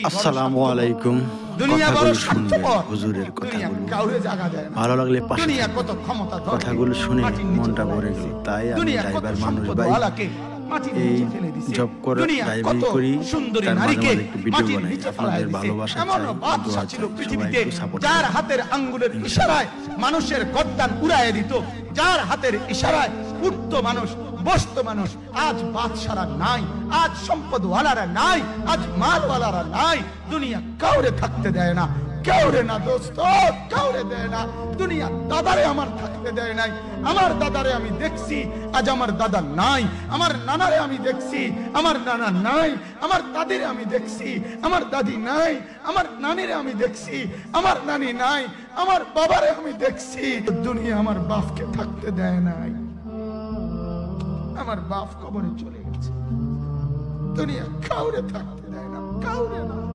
আসসালামু আলাইকুম। কথাগুলো শুনবেন, হুজুরের কথাগুলো ভালো লাগলে পাশে কথাগুলো শুনে মনটা ভরে গেল। তাই আমি ড্রাইভার মানুষ ভাই, এই জব করে ড্রাইভিং করি, তার মাঝে মাঝে একটু ভিডিও বানাই। আপনাদের ভালোবাসা চাই, দোয়া চাই, সবাই একটু সাপোর্ট যার হাতের আঙ্গুলের ইশারায় মানুষের গর্দান উড়াইয়া দিত, যার হাতের ইশারায় উঠত মানুষ, বসত মানুষ। আজ বাদশারা নাই, আজ সম্পদওয়ালারা নাই, আজ মালওয়ালারা নাই। দুনিয়া কাউরে থাকতে দেয় না, কাউরে না দোস্ত, কাউরে দেয় না। দুনিয়া দাদারে আমার থাকতে দেয় নাই। আমার দাদারে আমি দেখছি, আজ আমার দাদা নাই। আমার নানারে আমি দেখছি, আমার নানা নাই। আমার দাদিরে আমি দেখছি, আমার দাদি নাই। আমার নানিরে আমি দেখছি, আমার নানি নাই। আমার বাবারে আমি দেখছি। দুনিয়া আমার বাপকে থাকতে দেয় নাই। আমার বাপ কবরে চলে গেছে। দুনিয়া কাউরে থাকতে